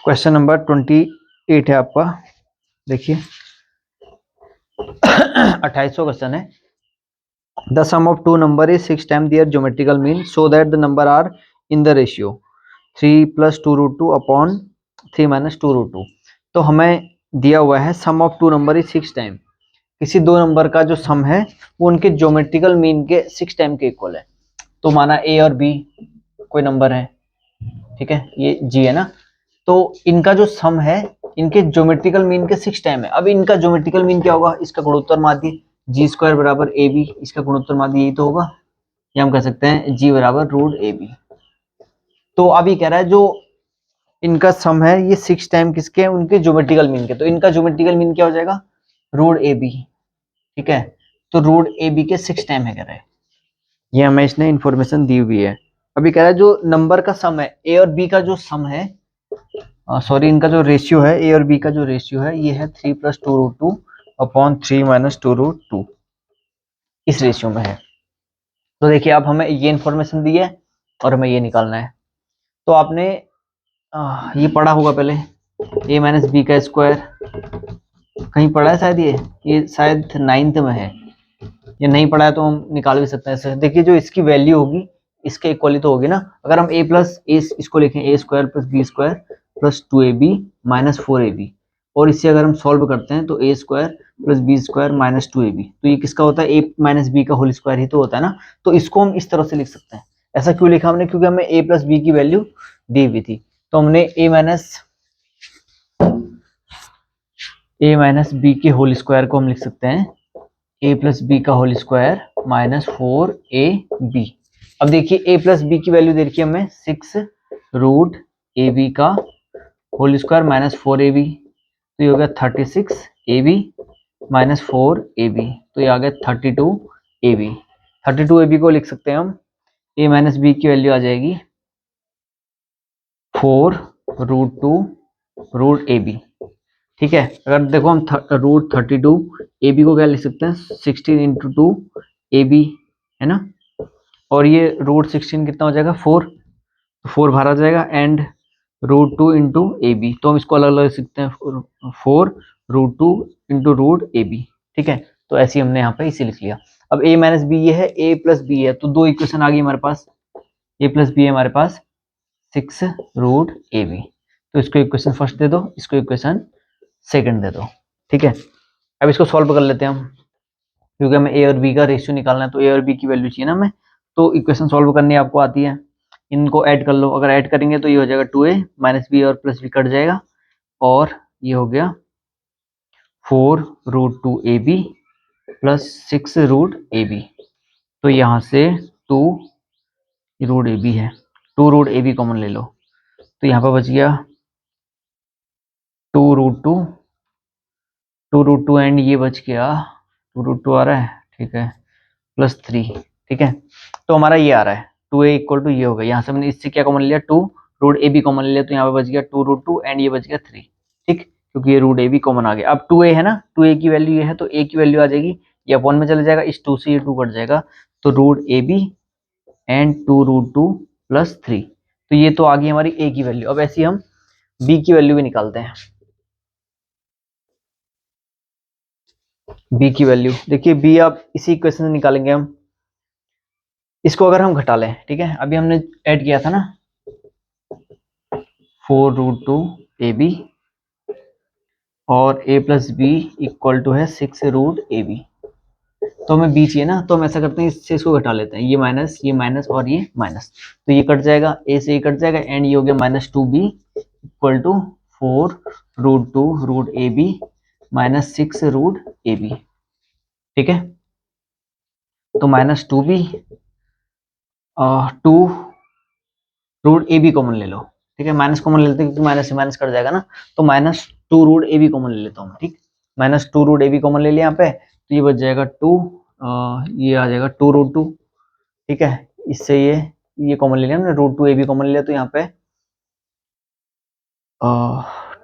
Question number 28 है आपका। देखिए 28वां क्वेश्चन है। The sum of two number is 6 time their geometrical mean so that the number are in the ratio 3 + 2√2 upon 3 - 2√2। तो हमें दिया हुआ है sum of two number is 6 time. किसी दो नंबर का जो सम है वो उनके ज्योमेट्रिकल मीन के 6 टाइम के इक्वल है। तो माना ए और बी कोई नंबर है, ठीक है, ये जी है ना। तो इनका जो सम है इनके ज्योमेट्रिकल मीन के 6 टाइम है। अब इनका ज्योमेट्रिकल मीन क्या होगा, इसका गुणोत्तर माध्य g² बराबर ए बी, इसका गुणोत्तर माध्य यही तो होगा, या हम कह सकते हैं g बराबर √ab। तो अब ये कह रहा है जो इनका सम है ये 6 टाइम किसके हैं, उनके ज्योमेट्रिकल मीन के। तो इनका ज्योमेट्रिकल मीन क्या हो जाएगा, √ab, ठीक है। तो √ab के 6 टाइम है कह रहा है, ये हमें इसने इंफॉर्मेशन दी हुई है। अभी कह रहा है जो नंबर का सम है ए और बी का जो सम है, सॉरी इनका जो रेशियो है ए और बी का जो रेशियो है ये है 3 + 2√2 अपॉन 3 - 2√2, इस रेशियो में है। तो देखिए अब हमें ये इंफॉर्मेशन दी है और हमें ये निकालना है। तो आपने ये पढ़ा होगा पहले, a - b का स्क्वायर कहीं पढ़ा है शायद, ये शायद 9th में है। ये नहीं पढ़ा है तो हम निकाल भी सकते हैं ऐसे। देखिए जो इसकी वैल्यू होगी इसके इक्वली तो होगी ना। अगर हम इसको लिखें a² + b² + 2ab - 4ab, और इससे अगर हम सॉल्व करते हैं तो a² + b² - 2ab, तो ये किसका होता है, a - b का होल स्क्वायर ही तो होता है ना। तो इसको हम इस तरह से लिख सकते हैं। ऐसा क्यों लिखा हमने, क्योंकि हमें a + b की वैल्यू दी हुई थी। तो हमने a - b के होल स्क्वायर को हम लिख सकते हैं a + b का होल स्क्वायर - 4ab। अब देखिए a + b की वैल्यू दे रखी है हमें 6√ab का होल स्क्वायर - 4ab, तो ये हो गया 36ab - 4ab, तो ये आ गया 32ab। 32ab को लिख सकते हैं हम, a - b की वैल्यू आ जाएगी 4√2√ab, ठीक है। अगर देखो हम √32ab को क्या लिख सकते हैं, 16 × 2ab है ना, और ये √16 कितना हो जाएगा 4, 4 बाहर आ जाएगा, एंड √2 × ab, तो हम इसको अलग अलग लिख सकते हैं 4√2 × √ab, ठीक है। तो ऐसे हमने यहाँ पे इसे लिख लिया। अब a - b ये है, a + b है, तो दो इक्वेशन आ गई हमारे पास, a + b है हमारे पास 6√ab। तो इसको इक्वेशन फर्स्ट दे दो, इसको इक्वेशन सेकंड दे दो, ठीक है। अब इसको सॉल्व कर लेते हैं हम, क्योंकि हमें a और b का रेशियो निकालना है, तो a और b की वैल्यू चाहिए ना हमें। तो इक्वेशन सॉल्व करनी आपको आती है, इनको ऐड कर लो। अगर ऐड करेंगे तो ये हो जाएगा 2a - b और +b कट जाएगा, और ये हो गया 4√2ab + 6√ab। तो यहाँ से 2√ab है, 2√ab कॉमन ले लो, तो यहाँ पर बच गया 2√2 एंड ये बच गया 2√2 आ रहा है, ठीक है, +3, ठीक है। तो हमारा ये आ रहा है 2a = ये होगा। यहाँ से हमने इससे क्या कॉमन लिया, 2√ab कॉमन लिया, तो यहाँ पे बच गया 2√2 एंड ये बच गया 3, ठीक, क्योंकि ये √ab कॉमन आ गया। अब 2a है ना, 2a की वैल्यू ये है, तो a की वैल्यू आ जाएगी, ये अपॉन में चला जाएगा, इस 2 से ये 2 कट जाएगा, तो √ab एंड 2√2 + 3, तो ये तो आ गई हमारी a की वैल्यू। अब ऐसे ही हम b की वैल्यू भी निकालते हैं। b की वैल्यू देखिए, b आप इसी इक्वेशन से निकालेंगे हम। इसको अगर हम घटा लें, ठीक है, अभी हमने ऐड किया था ना 4√2ab और a + b = है 6√ab। तो हमें b चाहिए ना, तो हम ऐसा करते हैं, इससे इसको घटा लेते हैं, ये माइनस और ये माइनस, तो ये कट जाएगा, a से ये कट जाएगा, एंड ये हो गया -2b = 4√2√ab - 6√ab, ठीक है। तो -2b 2√ab कॉमन ले लो, ठीक है, माइनस कॉमन ले लेते हैं क्योंकि माइनस से माइनस कट जाएगा ना, तो -2√ab कॉमन ले लेता हूँ मैं, ठीक, -2√ab कॉमन ले लिया यहाँ पे, तो ये बच जाएगा 2, ये आ जाएगा 2√2, ठीक है। इससे ये कॉमन ले लिया हमने, √2ab कॉमन ले लिया, तो यहाँ पे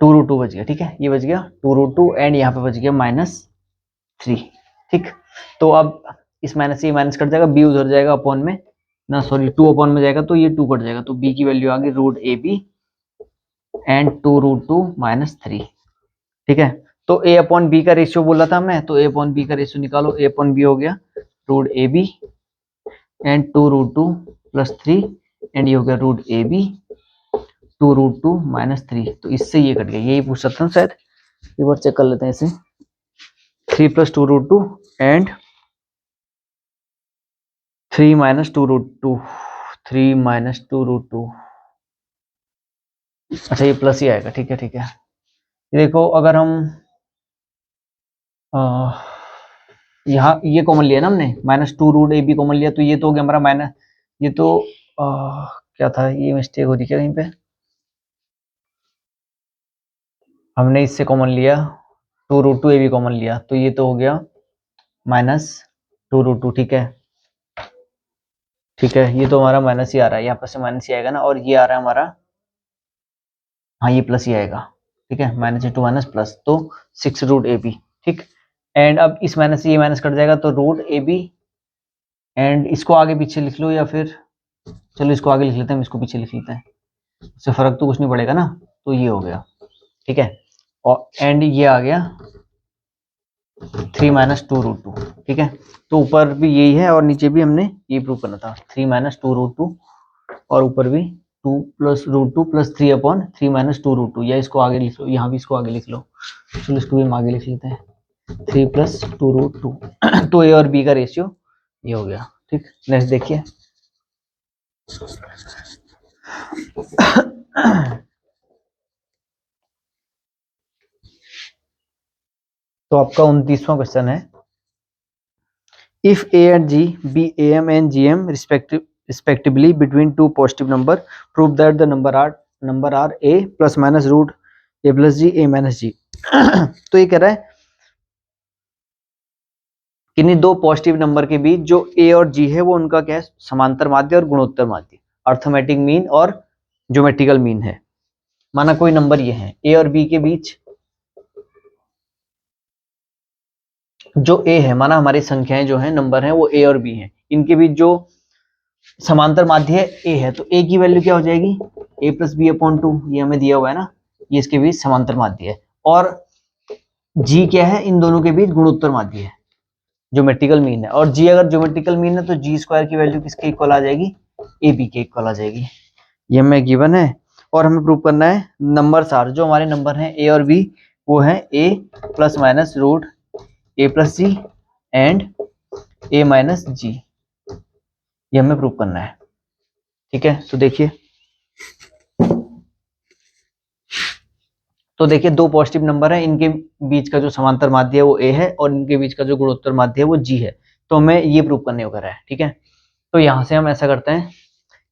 2√2 बच गया, ठीक है, ये बच गया 2√2 एंड यहाँ पे बच गया -3, ठीक। तो अब इस माइनस से ये माइनस कट जाएगा, b उधर जाएगा अपॉन में ना, सॉरी 2 अपॉन में जाएगा, तो ये 2 कट जाएगा, तो b की वैल्यू आ गई √ab एंड 2√2 माइनस 3। ठीक है, तो ए अपॉन बी का रेशियो बोला था हमने, तो ए अपॉन बी का रेशियो निकालो। ए अपॉन बी हो गया root A B and 2√2 plus 3 and ये हो गया रूट ए बी 2√2 माइनस 3। तो इससे ये कट गया, यही पूछ सकता हूँ शायद, एक बार चेक कर लेते हैं इसे। 3 प्लस 2√2 एंड 3 माइनस 2√2, 3 माइनस 2√2, अच्छा ये प्लस ही आएगा। ठीक है ठीक है, देखो अगर हम यहाँ ये कॉमन लिया ना हमने, माइनस 2√ab कॉमन लिया, तो ये तो हो गया हमारा माइनस, ये तो क्या था, ये मिस्टेक हो रही क्या कहीं पे, हमने इससे कॉमन लिया 2√2ab कॉमन लिया, तो ये तो हो गया माइनस 2√2। ठीक है ठीक है, ये तो हमारा माइनस ही आ रहा है, यहाँ पर से माइनस ही आएगा ना, और ये आ रहा है हमारा, हाँ ये प्लस ही आएगा। ठीक है, माइनस टू माइनस प्लस, तो 6√ab। ठीक, एंड अब इस माइनस से ये माइनस कट जाएगा, तो रूट ए बी, एंड इसको आगे पीछे लिख लो, या फिर चलो इसको आगे लिख लेते हैं, इसको पीछे लिख लेते हैं, इससे फर्क तो कुछ नहीं पड़ेगा ना। तो ये हो गया, ठीक है, और एंड ये आ गया 3 माइनस 2√2। ठीक है, तो ऊपर भी यही है और नीचे भी हमने ये प्रूव करना था, 3 माइनस 2√2, और ऊपर भी 2 प्लस √2 प्लस 3 अपॉन 3 माइनस 2√2, या इसको आगे लिख लो, यहाँ भी इसको आगे लिख लो, चलो इसको भी हम आगे लिख लेते हैं, 3 प्लस 2√2। तो ए और बी का रेशियो ये हो गया। ठीक, नेक्स्ट देखिए। तो आपका 29वां क्वेश्चन है, if A and G B A M and G M respectively between two positive number, prove that the number are a plus minus root a plus g a minus g। तो ये कह रहा है किन्हीं दो positive number के बीच जो a और g है वो उनका क्या है, समांतर माध्य और गुणोत्तर माध्य, अर्थमेटिक मीन और ज्योमेट्रिकल मीन है। माना कोई नंबर ये है a और b के बीच, जो a है, माना हमारी संख्याएं जो है नंबर है वो a और b है, इनके बीच जो समांतर माध्य है a है, तो a की वैल्यू क्या हो जाएगी, a प्लस बी अपॉन 2, ये हमें दिया हुआ है ना, ये इसके बीच समांतर माध्य है, और g क्या है, इन दोनों के बीच गुणोत्तर माध्य है, ज्योमेट्रिकल मीन है, और g अगर ज्योमेट्रिकल मीन है तो जी स्क्वायर की वैल्यू किसके इक्वल आ जाएगी, ए बी के इक्वल आ जाएगी। ये हमें गिवन है, और हमें प्रूव करना है नंबर सार, जो हमारे नंबर हैं ए और बी वो है a plus minus root a plus g and a minus g, ये हमें प्रूव करना है। ठीक है, तो देखिए, तो देखिए दो पॉजिटिव नंबर है, इनके बीच का जो समांतर माध्य है वो a है, और इनके बीच का जो गुणोत्तर माध्य है वो g है, तो हमें ये प्रूव करने को कह रहा है। ठीक है, तो यहां से हम ऐसा करते हैं,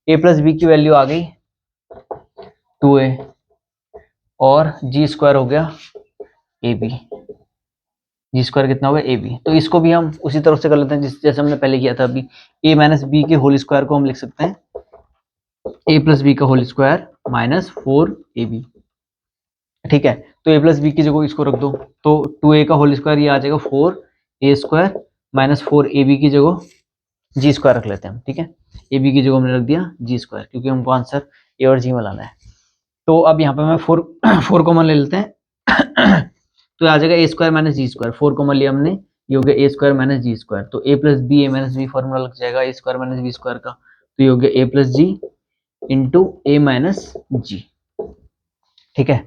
a प्लस बी की वैल्यू आ गई 2a, और जी स्क्वायर हो गया ए बी, जी स्क्वायर कितना होगा ए बी, तो इसको भी हम उसी तरह से कर लेते हैं जैसे हमने पहले किया था। अभी a माइनस बी के होल स्क्वायर को हम लिख सकते हैं a प्लस बी का होल स्क्वायर माइनस 4ab। ठीक है, तो a प्लस बी की जगह इसको रख दो, तो 2a का होल स्क्वायर ये आ जाएगा 4a स्क्वायर माइनस 4ab की जगह जी स्क्वायर रख लेते हैं हम। ठीक है, ए बी की जगह हमने रख दिया जी स्क्वायर, क्योंकि हमको आंसर ए और जी में लाना है। तो अब यहाँ पे मैं 4 कॉमन ले लेते हैं, तो आ जाएगा ए स्क्वायर माइनस जी स्क्वायर, 4 कॉमन लिया हमने, ये हो गया ए स्क्वायर माइनस जी स्क्वायर, तो ए प्लस बी ए माइनस बी फॉर्मूला लग जाएगा ए स्क्वायर माइनस बी स्क्वायर का, तो ये हो गया ए प्लस जी इंटू ए माइनस जी। ठीक है,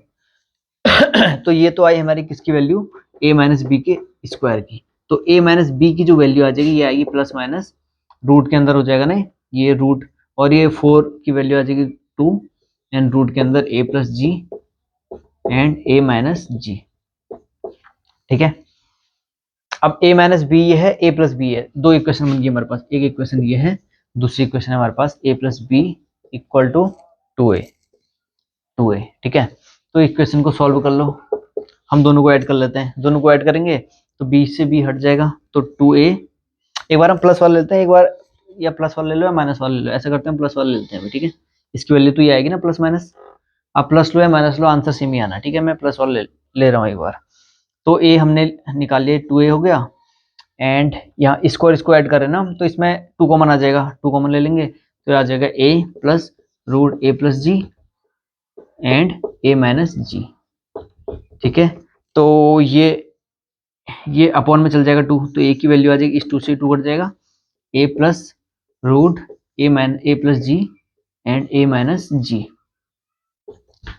तो ये तो आई हमारी किसकी वैल्यू, ए माइनस बी के स्क्वायर की, तो ए माइनस बी की जो वैल्यू आ जाएगी ये आएगी प्लस माइनस रूट के अंदर हो जाएगा ना ये रूट, और ये 4 की वैल्यू आ जाएगी 2, एंड रूट के अंदर a plus g and a minus g. ठीक है, अब a माइनस बी ये है, a प्लस बी है, दो इक्वेशन बन गई हमारे पास, एक इक्वेशन ये है, दूसरी इक्वेशन है हमारे पास a plus B equal to 2a। ठीक है, तो इक्वेशन को सॉल्व कर लो, हम दोनों को ऐड कर लेते हैं, दोनों को ऐड करेंगे तो b से b हट जाएगा, तो 2a, एक बार हम प्लस वाला लेते हैं, एक बार या प्लस वाला ले लो या माइनस वाला ले लो, ऐसा करते हैं प्लस वाला लेते हैं। ठीक है, इसकी वैल्यू तो ये आएगी ना प्लस माइनस, आप प्लस लो या माइनस लो आंसर सेम ही आना। ठीक है, मैं प्लस वाला ले रहा हूँ एक बार, तो a हमने निकाल लिया 2a हो गया, एंड यहाँ इसको और इसको ऐड करें ना, तो इसमें 2 कॉमन आ जाएगा, 2 कॉमन ले लेंगे तो आ जाएगा a plus root a plus g and a minus g. ठीक है, तो ये अपॉन में चल जाएगा 2, तो ए की वैल्यू आ जाएगी, इस 2 से 2 कट जाएगा, a plus root a plus g and a minus g.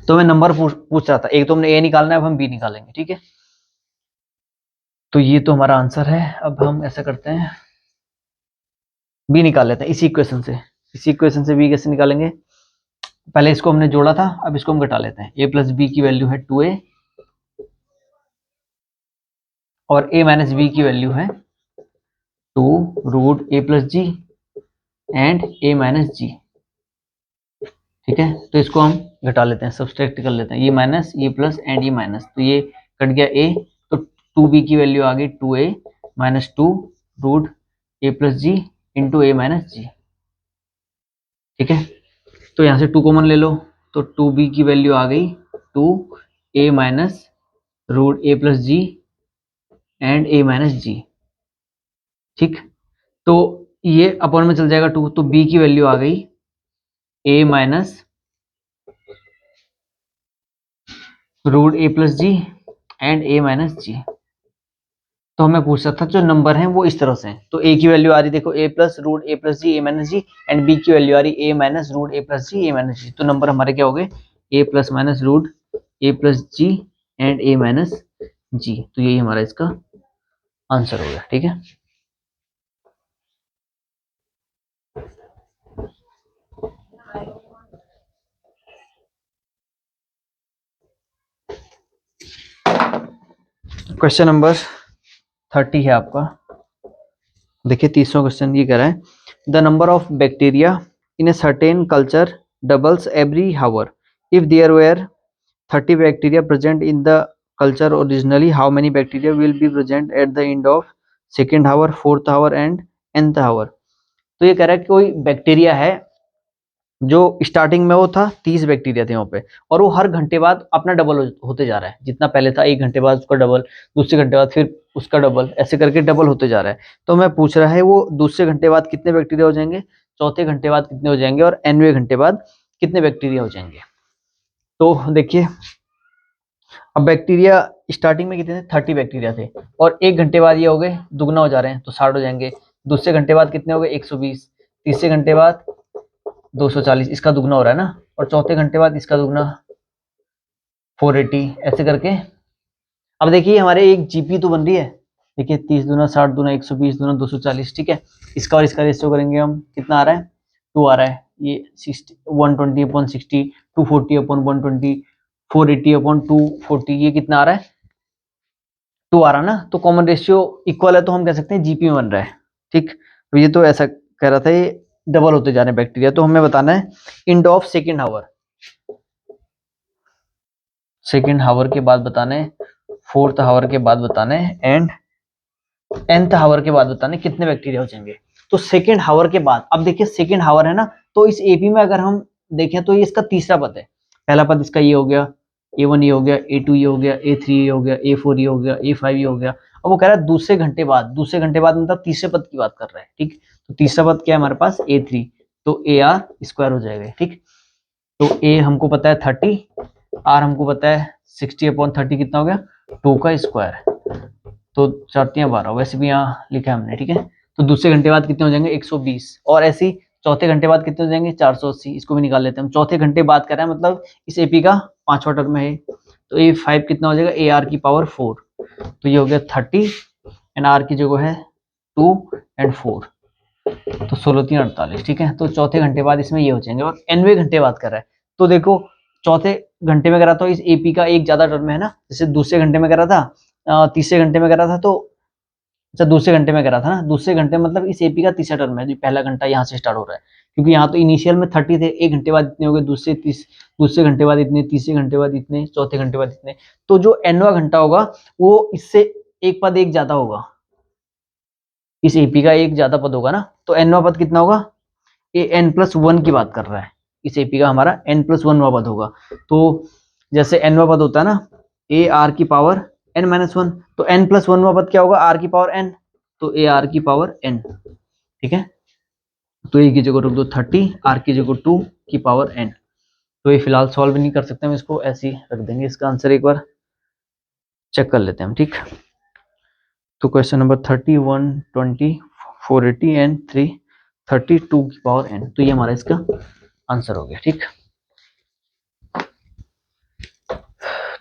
तो मैं नंबर पूछ रहा था, एक तो हमने ए निकालना है, अब हम बी निकालेंगे। ठीक है, तो ये तो हमारा आंसर है। अब हम ऐसा करते हैं, बी निकाल लेते हैं इसी इक्वेशन से। इसी इक्वेशन से बी कैसे निकालेंगे, पहले इसको हमने जोड़ा था, अब इसको हम घटा लेते हैं। ए प्लस बी की वैल्यू है 2a और ए माइनस बी की वैल्यू है 2 root a plus g and a minus g. ठीक है, तो इसको हम घटा लेते हैं, सब्सट्रैक्ट कर लेते हैं, ये माइनस ये प्लस एंड ये माइनस, तो ये कट गया ए, तो 2b की वैल्यू आ गई 2a minus 2 root a plus ji into A minus g. ठीक है, तो यहाँ से 2 कॉमन ले लो, तो 2b की वैल्यू आ गई 2a minus root a plus g and a minus g. ठीक, तो ये अपॉन में चल जाएगा 2, तो b की वैल्यू आ गई a minus root a plus g and a minus g. तो हमें पूछ रहा था जो नंबर हैं वो इस तरह से हैं, तो a की वैल्यू आ रही देखो a plus root a plus g a minus g and b की वैल्यू आ रही a minus root a plus g a minus g. तो नंबर हमारे क्या हो गए, a plus minus root a plus g and a minus g. तो यही हमारा इसका आंसर हो गया। ठीक है, क्वेश्चन नंबर 30 है आपका। देखिए 30वां क्वेश्चन ये कह रहा है, the number of bacteria in a certain culture doubles every hour if there were 30 bacteria present in the culture originally, how many bacteria will be present at the end of second hour, fourth hour and nth hour. तो ये कह रहा है कि कोई bacteria है जो starting में वो था 30 बैक्टीरिया थे वहाँ पे, और वो हर घंटे बाद अपना डबल होते जा रहा है, जितना पहले था 1 घंटे बाद उसका डबल, दूसरे घंटे बाद फिर उसका डबल, ऐसे करके डबल होते जा रहा है। तो मैं पूछ रहा है वो दूसरे घंटे बाद कितने बैक्टीरिया हो जाएंगे, चौथे घंटे बाद कितने हो जाएंगे और nवें घंटे बाद कितने बैक्टीरिया हो जाएंगे। तो देखिए, अब बैक्टीरिया स्टार्टिंग में कितने थे, 30 बैक्टीरिया थे, और 1 घंटे बाद ये हो गए दुगना हो जा रहे हैं, तो 60 हो जाएंगे। दूसरे घंटे बाद कितने हो गए, 120। तीसरे घंटे बाद 240, इसका दुगना हो रहा है ना, और चौथे घंटे बाद इसका दुगना 480, ऐसे करके। अब देखिए हमारे एक जीपी तो बन रही है, देखिए 30 दूना 60 दूना 120 दूना 240। ठीक है, इसका और इसका रेशियो करेंगे हम, कितना आ रहा है, 2 आ रहा है, ये 60 120 अपॉन 60, 240 अपॉन 120, 480 अपॉन 240, ये कितना आ रहा है, 2 आ रहा ना। तो कॉमन रेशियो इक्वल है, तो हम कह सकते हैं जीपी में बन रहा है। ठीक, तो ये तो ऐसा कह रहा था, ये डबल होते जा रहे हैं बैक्टीरिया। तो हमें बताना है end of second hour, second hour के बाद बताने, फोर्थ हावर के बाद बताने एंड nth हावर के बाद बताने कितने बैक्टीरिया हो जाएंगे। तो सेकेंड हावर के बाद, अब देखिए सेकेंड हावर है ना, तो इस एपी में अगर हम देखें तो ये इसका तीसरा पद है। पहला पद इसका ये हो गया, A1 ये हो गया, A2 ये हो गया, A3 ये हो गया, A4 ये हो गया, A5 ये हो गया। अब वो कह रहा है दूसरे घंटे बाद, दूसरे घंटे बाद मतलब तीसरे पद की बात कर रहा है। ठीक, तो तीसरा पद क्या है हमारे पास, A3, तो AR स्क्वायर हो जाएगा। ठीक, तो A हमको पता है 30, R हमको पता है 60 अपॉन 30 कितना हो गया, 2 का स्क्वायर, तो 4×3=12, वैसे भी यहाँ लिखा है हमने। ठीक है, तो दूसरे घंटे बाद कितने हो जाएंगे, 120, और ऐसे ही चौथे घंटे बाद कितने हो जाएंगे, 480, इसको भी निकाल लेते हैं हम। चौथे घंटे बाद कर रहे हैं, मतलब इस एपी का 5वां टर्म है, तो A5 कितना हो जाएगा, AR की पावर 4, तो ये हो गया 30 एंड R की जगह है 2 एंड 4, तो 16×3=48। ठीक है, तो चौथे घंटे बाद इसमें ये हो जाएंगे, और nवें घंटे बाद कर रहा है, तो देखो चौथे घंटे में करा था, इस एपी का एक ज्यादा टर्म है ना, जैसे दूसरे घंटे में करा था, तीसरे घंटे में करा था, तो अच्छा दूसरे घंटे में करा था ना, दूसरे घंटे मतलब इस एपी का तीसरा टर्म है, जो पहला घंटा यहाँ से स्टार्ट हो रहा है, क्योंकि यहाँ तो इनिशियल में 30 थे, 1 घंटे बाद इतने हो गए, दूसरे घंटे बाद इतने, तीसरे घंटे बाद इतने, चौथे घंटे बाद इतने। तो जो nवां घंटा होगा वो इससे एक पद एक ज्यादा होगा, इस एपी का एक ज्यादा पद होगा ना, तो nवां पद कितना होगा, ये n+1 की बात कर रहा है, इस एपी का हमारा n+1वां पद होगा। तो जैसे nवां पद होता है ना, ए आर की पावर n-1, तो n+1वां पद क्या होगा, r की पावर n, तो ए आर की पावर n। ठीक है, तो ए की जगह रख दो 30, r की जगह 2 की पावर n। तो ये फिलहाल सॉल्व नहीं कर सकते हम, इसको ऐसे ही रख देंगे। इसका आंसर एक बार चेक कर लेते हैं हम, ठीक। तो क्वेश्चन नंबर 31, 20, 480 एंड 332 की पावर n, तो ये हमारा इसका आंसर हो गया, ठीक।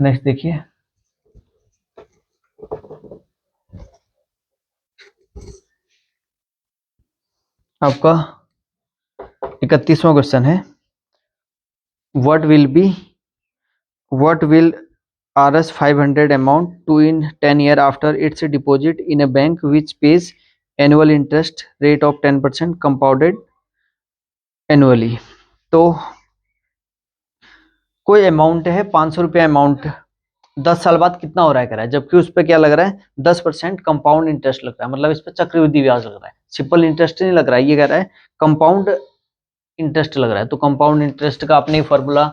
नेक्स्ट देखिए, आपका 31वां क्वेश्चन है, what will Rs 500 amount to in 10 year after its deposit in a bank which pays annual interest rate of 10% compounded annually। तो कोई अमाउंट है 500 रुपया अमाउंट, 10 साल बाद कितना हो रहा है कह रहा है, जबकि उस पर क्या लग रहा है 10% कंपाउंड इंटरेस्ट लग रहा है, मतलब इस पर चक्रवृद्धि ब्याज लग रहा है, सिंपल इंटरेस्ट नहीं लग रहा है, ये कह रहा है कंपाउंड इंटरेस्ट लग रहा है। तो कंपाउंड इंटरेस्ट का आपने फॉर्मूला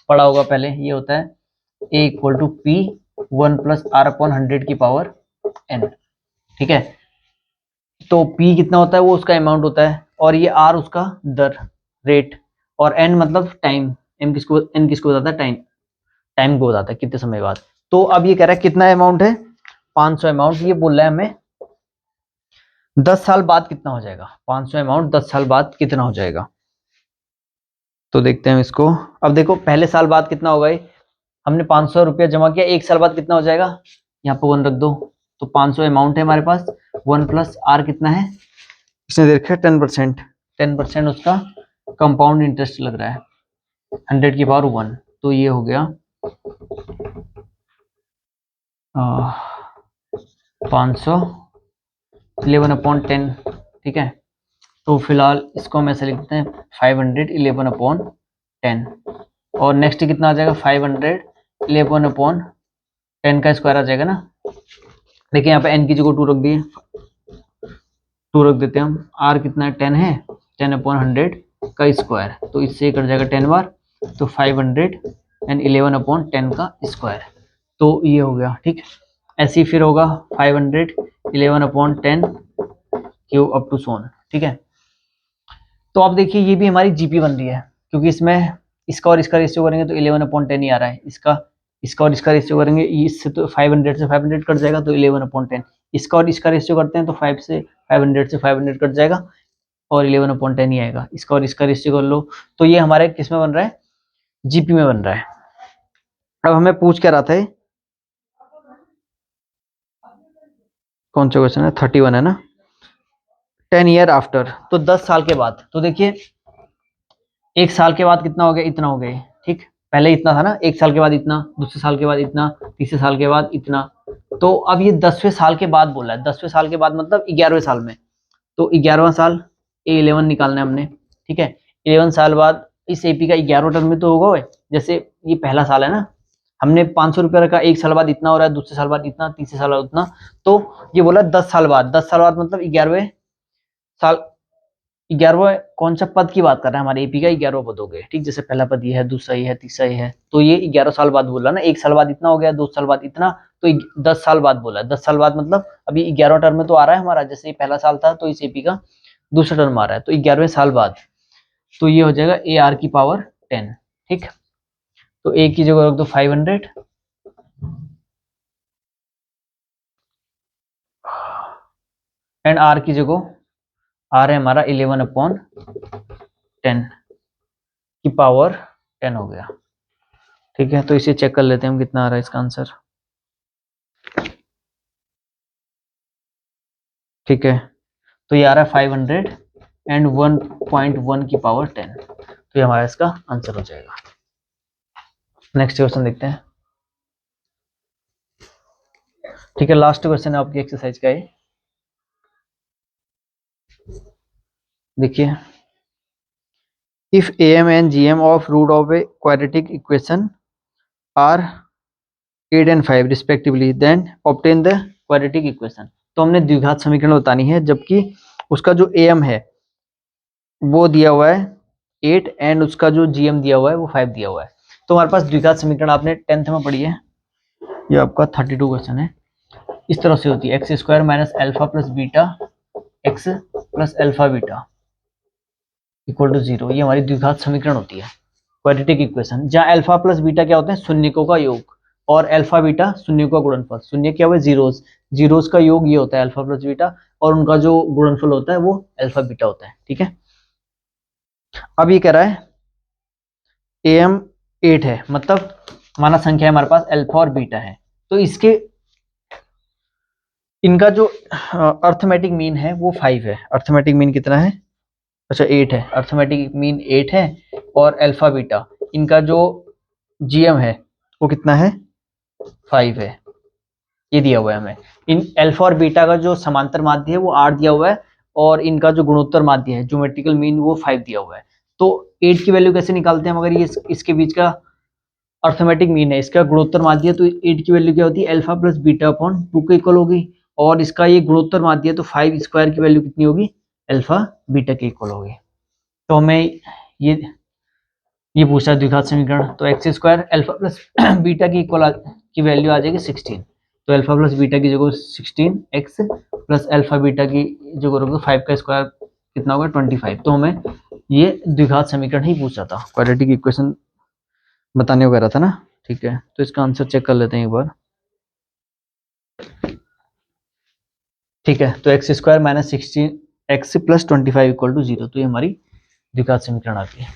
पढ़ा होगा पहले, ये होता है A equal to P 1 plus R upon 100 की पावर n, ठीक है। तो P कितना होता है, वो उसका अमाउंट होता है, और ये R उसका दर, रेट, और n मतलब टाइम, n किसको बताता है, टाइम को बताता है कितने समय बाद। तो अब ये कह रहा है कितना अमाउंट है 500 अमाउंट, ये बोल रहा है हमें 10 साल बाद कितना हो जाएगा, 500 अमाउंट 10 साल बाद कितना हो जाएगा। तो देखते हैं इसको। अब देखो पहले साल बाद कितना होगा, हमने 500 रुपया जमा किया, एक साल बाद कितना हो जाएगा, यहाँ पे 1 रख दो। तो 500 अमाउंट है हमारे पास, 1 प्लस आर कितना है, इसने दे रखा है 10% उसका कंपाउंड इंटरेस्ट लग रहा है 100 की पावर 1। तो ये हो गया 500 11/10, ठीक है। तो फिलहाल इसको हम ऐसे लिखते हैं 500 11/10, और नेक्स्ट कितना आ जाएगा 500 11/10 का स्क्वायर आ जाएगा ना। देखिए यहाँ पे n की जगह 2 रख दिए, 2 रख देते हैं हम, r कितना है 10 है, 10/100 का स्क्वायर, तो इससे कट जाएगा 10 बार, तो 511/10 का स्क्वायर। तो ये हो गया, ठीक। ऐसे ही फिर होगा 511/10 क्यूब अप टू सोन, ठीक है। तो आप देखिए ये भी हमारी जीपी बन रही है, क्योंकि इसमें इसका और इसका रेशियो करेंगे तो 11/10 ही आ रहा है, इसका और इसका रेशियो करेंगे, इससे तो 500 से 500 कट जाएगा, तो 11/10। इसका और इसका रेशियो करते हैं तो 5 से 500 कट जाएगा और 11/10 ही आएगा। इसका और इसका रेशियो कर लो, तो ये हमारे किस में बन रहा है, जीपी में बन रहा है। अब हमें पूछ क्या रहा था, कौन सा क्वेश्चन है, 31 है ना, 10 ईयर आफ्टर, तो 10 साल के बाद। तो देखिए एक साल के बाद कितना हो गया, इतना हो गया, ठीक। पहले इतना था ना, एक साल के बाद इतना, दूसरे साल के बाद इतना, तीसरे साल के बाद इतना। तो अब ये 10वें साल के बाद बोला है, 10वें साल के बाद मतलब 11वें साल में। तो 11वां साल, A11 निकालना है हमने, ठीक है। 11 साल बाद इस एपी का 11वां टर्म में तो होगा भाई, जैसे ये पहला साल है ना, हमने 500 रुपया रखा, एक साल बाद इतना हो रहा है, दूसरे साल बाद इतना, तीसरे साल बाद उतना। तो ये बोला 10 साल बाद, 10 साल बाद मतलब 11वें साल, 11वां कौन सा पद की बात कर रहा है, हमारे एपी का 11वां पद हो गया, ठीक। जैसे पहला पद ये है, दूसरा ये है, तीसरा ये है, तो ये 11 साल बाद बोला ना, एक साल बाद इतना हो गया, 2 साल बाद इतना, तो 10 साल बाद बोला। 10 साल बाद मतलब अभी 11वां टर्म में तो आ रहा है हमारा, जैसे ये पहला साल था तो इस एपी का दूसरा टर्म आ रहा है, तो 11वें साल बाद, तो ये हो जाएगा ए आर की पावर 10, ठीक। तो ए की जगह रख दो 500 एंड आर की जगह, आर है हमारा 11/10 की पावर 10 हो गया, ठीक है। तो इसे चेक कर लेते हैं हम कितना आ रहा है इसका आंसर, ठीक है। तो ये आ रहा है 500 एंड 1.1 की पावर 10, तो ये हमारा इसका आंसर हो जाएगा। नेक्स्ट क्वेश्चन देखते हैं, ठीक है। लास्ट क्वेश्चन है आपकी एक्सरसाइज का ये, देखिए, if am and gm of root of a quadratic equation are 8 and 5 respectively then obtain the quadratic equation। तो हमने द्विघात समीकरण बतानी है, जबकि उसका जो am है वो दिया हुआ है 8 एंड उसका जो gm दिया हुआ है वो 5 दिया हुआ है। तो हमारे पास द्विघात समीकरण आपने 10th में पढ़ी है, ये आपका 32 क्वेश्चन है। इस तरह से होती है x square minus alpha plus beta x plus alpha beta equal to 0, ये हमारी द्विघात समीकरण होती है। क्वाड्रेटिक इक्वेशन, जहाँ अल्फा प्लस बीटा क्या होता है, शून्यकों का योग, और अल्फा बीटा शून्यों का गुणनफल। शून्य क्या हुआ, जीरोस, जीरोस का योग ये होता है अल्फा प्लस बीटा, और उनका जो गुणनफल होता है वो अल्फा बीटा होता है। ठीक है, अब ये कह रहा है am 8 है, मतलब माना संख्या है हमारे पास अल्फा और बीटा है, तो इसके इनका जो अर्थमेटिक मीन है वो 5 है। अर्थमेटिक मीन कितना है, अच्छा 8 है, अर्थमेटिक मीन 8 है, और अल्फा बीटा इनका जो जीएम है वो कितना है, 5 है, ये दिया हुआ है हमें। इन अल्फा और बीटा का जो समांतर माध्य है वो 8 दिया हुआ है, और इनका जो गुणोत्तर माध्य है ज्योमेट्रिकल मीन वो 5 दिया हुआ है। तो 8 की वैल्यू कैसे निकालते हैं, मगर ये इसके बीच का अर्थमेटिक मीन है, इसका गुणोत्तर माध्य है, तो 8 की वैल्यू क्या होती है, अल्फा प्लस बीटा अपॉन 2 के इक्वल होगी, और इसका ये गुणोत्तर माध्य है, तो 5 स्क्वायर की वैल्यू कितनी होगी, अल्फा बीटा के इक्वल होगी। तो हमें ये पूछा द्विघात समीकरण, तो x square alpha plus beta की इक्वल की वैल्यू आ जाएगी 16, तो अल्फा प्लस बीटा की जगह 16 एक्स प्लस अल्फा बीटा की जगह रखो 5 का स्क्वायर कितना होगा 25। तो हमें ये द्विघात समीकरण ही पूछा था, क्वाड्रेटिक इक्वेशन बताने वगैरह था ना। ठीक है, तो इसका आंसर चेक कर लेते हैं एक बार। ठीक है, तो x square minus 16 x plus 25 equal to 0, तो ये हमारी द्विघात समीकरण आती है।